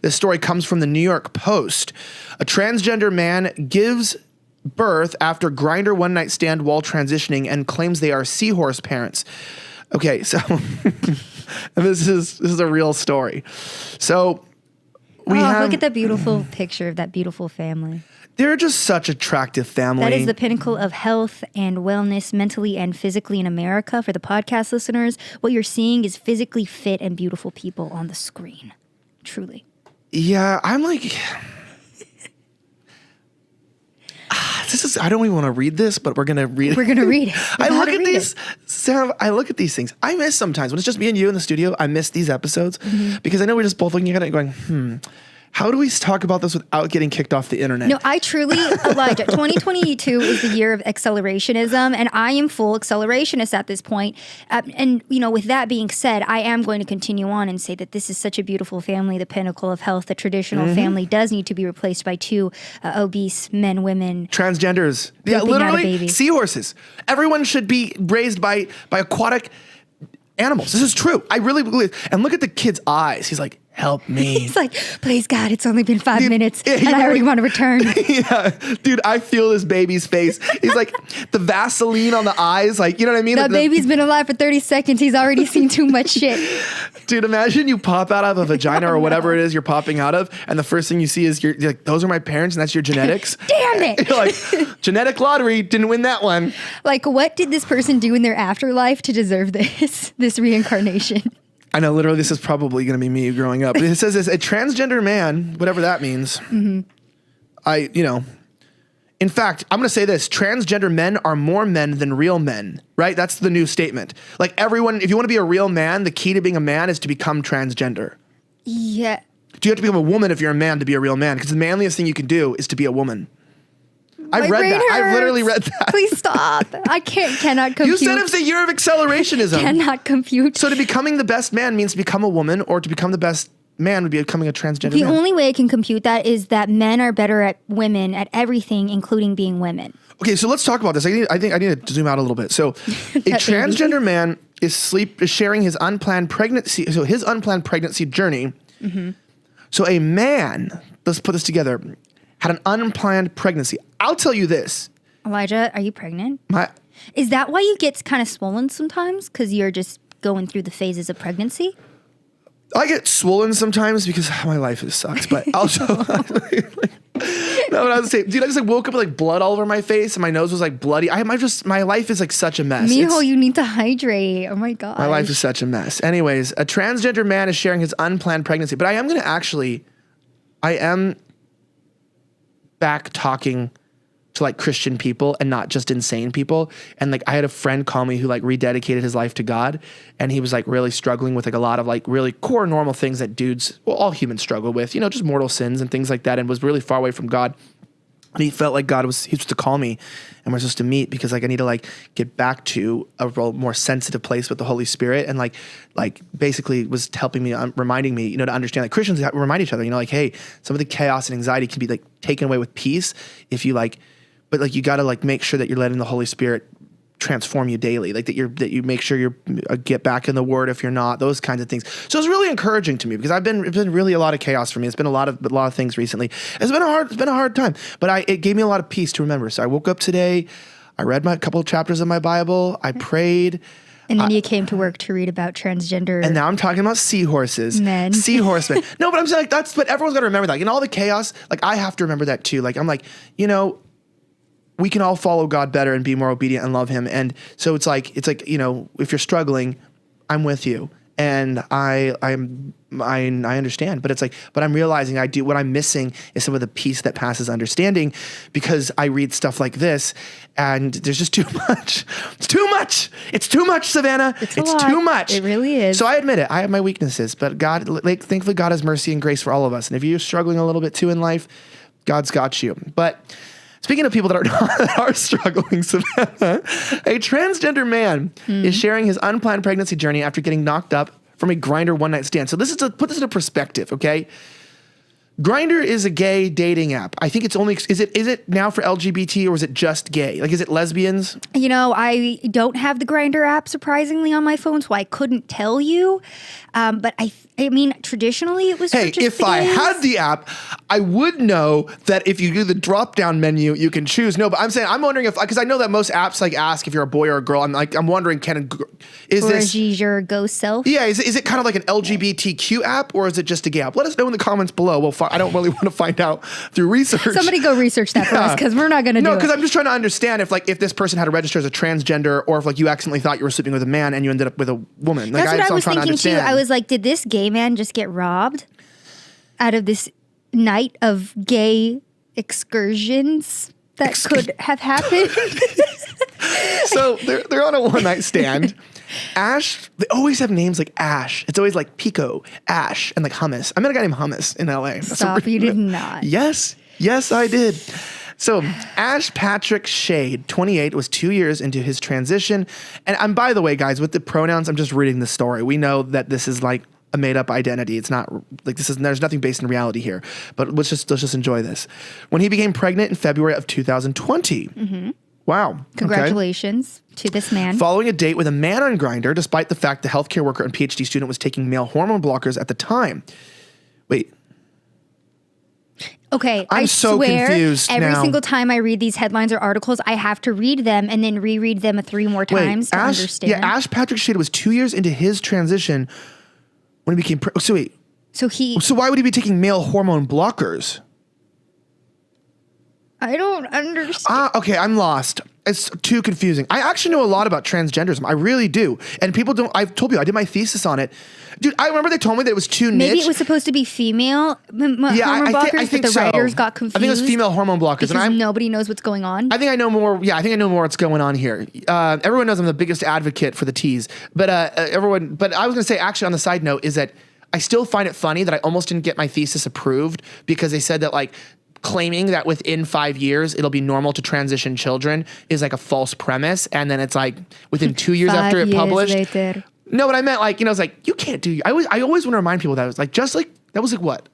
This story comes from the New York Post. A transgender man gives birth after Grindr one-night stand while transitioning and claims they are seahorse parents. Okay, so this is a real story. So look at that beautiful picture of that beautiful family. They're just such attractive family. That is the pinnacle of health and wellness mentally and physically in America. For the podcast listeners, what you're seeing is physically fit and beautiful people on the screen. Truly. Yeah, I'm like... I don't even want to read this, but we're going to read it. We're going to read it. I look at these, Sam, I look at these things. I miss sometimes when it's just me and you in the studio. I miss these episodes because I know we're just both looking at it and going, how do we talk about this without getting kicked off the internet? No, I truly, Elijah, 2022 is the year of accelerationism, and I am full accelerationist at this point. And, with that being said, I am going to continue on and say that this is such a beautiful family, the pinnacle of health. The traditional family does need to be replaced by two obese men, women. Transgenders. Yeah, literally seahorses. Everyone should be raised by aquatic animals. This is true. I really believe. And look at the kid's eyes. He's like, help me. He's like, please God, it's only been 5 minutes and I already want to return. Yeah, dude, I feel this baby's face. He's like the Vaseline on the eyes. Like, you know what I mean? That baby's been alive for 30 seconds. He's already seen too much shit. Dude, imagine you pop out of a vagina or whatever it is you're popping out of. And the first thing you see is you're like, those are my parents and that's your genetics. Damn it. You're like, genetic lottery, didn't win that one. Like, what did this person do in their afterlife to deserve this reincarnation? I know, literally, this is probably going to be me growing up. It says, a transgender man, whatever that means. In fact, I'm going to say this. Transgender men are more men than real men, right? That's the new statement. Like everyone, if you want to be a real man, the key to being a man is to become transgender. Yeah. Do you have to become a woman if you're a man to be a real man? Because the manliest thing you can do is to be a woman. I've read that. I've literally read that. Please stop. I cannot compute. You said it's a year of accelerationism. Cannot compute. So to becoming the best man means to become a woman, or to become the best man would be becoming a transgender man. The only way I can compute that is that men are better at women at everything, including being women. Okay, so let's talk about this. I think I need to zoom out a little bit. So a transgender man is sharing his unplanned pregnancy. So his unplanned pregnancy journey. So a man, let's put this together, had an unplanned pregnancy. I'll tell you this. Elijah, are you pregnant? Is that why you get kind of swollen sometimes? Because you're just going through the phases of pregnancy? I get swollen sometimes because my life sucks, but also... No, what I was saying, dude, I just woke up with blood all over my face and my nose was bloody. My life is such a mess. Mijo, you need to hydrate. Oh my God. My life is such a mess. Anyways, a transgender man is sharing his unplanned pregnancy, but I am back talking to Christian people and not just insane people. And I had a friend call me who rededicated his life to God, and he was really struggling with a lot of really core normal things that all humans struggle with, just mortal sins and things like that, and was really far away from God. And he felt like he was supposed to call me and we're supposed to meet because I need to get back to a more sensitive place with the Holy Spirit, and basically was helping me, reminding me, to understand that Christians remind each other, hey, some of the chaos and anxiety can be taken away with peace if you but you got to make sure that you're letting the Holy Spirit transform you daily, that you make sure you get back in the Word if you're not, those kinds of things. So it's really encouraging to me because it's been really a lot of chaos for me. It's been a lot of things recently. It's been a hard time, but it gave me a lot of peace to remember. So I woke up today, I read a couple of chapters of my Bible, I prayed. And then you came to work to read about transgender. And now I'm talking about seahorses. Men. Seahorsemen. No, but I'm saying that's what everyone's got to remember that. In all the chaos, I have to remember that too. We can all follow God better and be more obedient and love him. And so it's if you're struggling, I'm with you. And I understand, but but I'm realizing what I'm missing is some of the peace that passes understanding, because I read stuff like this and there's just too much. It's too much. It's too much, Savannah. It's too much. It really is. So I admit it. I have my weaknesses, but God, thankfully God has mercy and grace for all of us. And if you're struggling a little bit too in life, God's got you. But speaking of people that are struggling, Savannah, a transgender man is sharing his unplanned pregnancy journey after getting knocked up from a Grindr one-night stand. So put this into perspective, okay? Grindr is a gay dating app. I think it's only, is it now for LGBT or is it just gay? Like, is it lesbians? You know, I don't have the Grindr app surprisingly on my phone, so I couldn't tell you. But I mean, traditionally it was for just if the I gays. had the app, I would know that if you do the drop down menu, you can choose. No, but I'm wondering if, because I know that most apps like ask if you're a boy or a girl. I'm wondering, is or this your ghost self? Yeah, is it kind of like an LGBTQ app or is it just a gay app? Let us know in the comments below. I don't really want to find out through research. Somebody go research that for us because we're not going to do it. No, because I'm just trying to understand if this person had to register as a transgender or if you accidentally thought you were sleeping with a man and you ended up with a woman. That's what I was thinking too. I was like, did this gay man just get robbed out of this night of gay excursions that could have happened? So they're on a one night stand. Ash, they always have names like Ash. It's always like Pico, Ash, and like Hummus. I met a guy named Hummus in LA. Stop, you did not. Yes, I did. So Ash Patrick Shade, 28, was 2 years into his transition. And by the way, guys, with the pronouns, I'm just reading the story. We know that this is like a made up identity. It's not like there's nothing based in reality here, but let's just enjoy this. When he became pregnant in February of 2020. Mm-hmm. Wow. Congratulations to this man. Following a date with a man on Grindr, despite the fact the healthcare worker and PhD student was taking male hormone blockers at the time. Wait. Okay, I'm so swear, confused every now. single time I read these headlines or articles, I have to read them and then reread them 3 more times to understand. Yeah, Ash Patrick Shade was 2 years into his transition when he became So why would he be taking male hormone blockers? I don't understand. Okay, I'm lost. It's too confusing. I actually know a lot about transgenderism. I really do. And people don't, I've told you, I did my thesis on it. Dude, I remember they told me that it was too niche. Maybe it was supposed to be female hormone blockers, I think but the writers got confused. I think it was female hormone blockers. Because nobody knows what's going on. I think I know more. Yeah, I think I know more what's going on here. Everyone knows I'm the biggest advocate for the T's. But I was going to say, actually, on the side note, is that I still find it funny that I almost didn't get my thesis approved because they said that like, claiming that within 5 years it'll be normal to transition children is like a false premise, and then it's like within 2 years after it published. Later. No, but I meant like, it's like you can't do. I always want to remind people that it was like that was like what?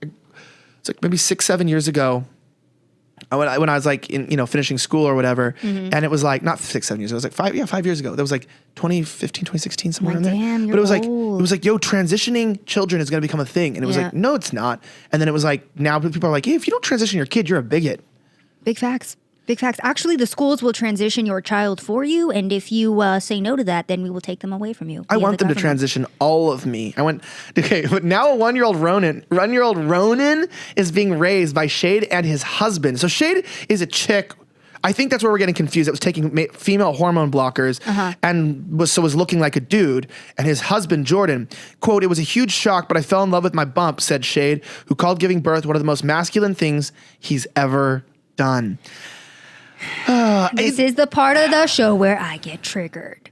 It's like maybe 6-7 years ago. When I was like in finishing school or whatever, and it was like not 6-7 years ago. It was like 5 years ago. That was like 2015, 2016, somewhere in there. Damn, but it was old. like yo, transitioning children is going to become a thing, and it was like no, it's not. And then it was like now people are like, hey, if you don't transition your kid, you're a bigot. Big facts. Big facts. Actually, the schools will transition your child for you, and if you say no to that, then we will take them away from you. I want them to transition all of me. But now a 1-year-old Ronan is being raised by Shade and his husband. So Shade is a chick. I think that's where we're getting confused. It was taking female hormone blockers and was looking like a dude. And his husband, Jordan, quote, "It was a huge shock, but I fell in love with my bump," said Shade, who called giving birth one of the most masculine things he's ever done. This is the part of the show where I get triggered.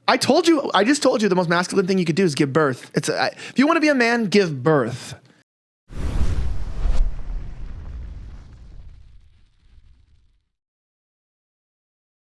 I just told you the most masculine thing you could do is give birth. If you want to be a man, give birth.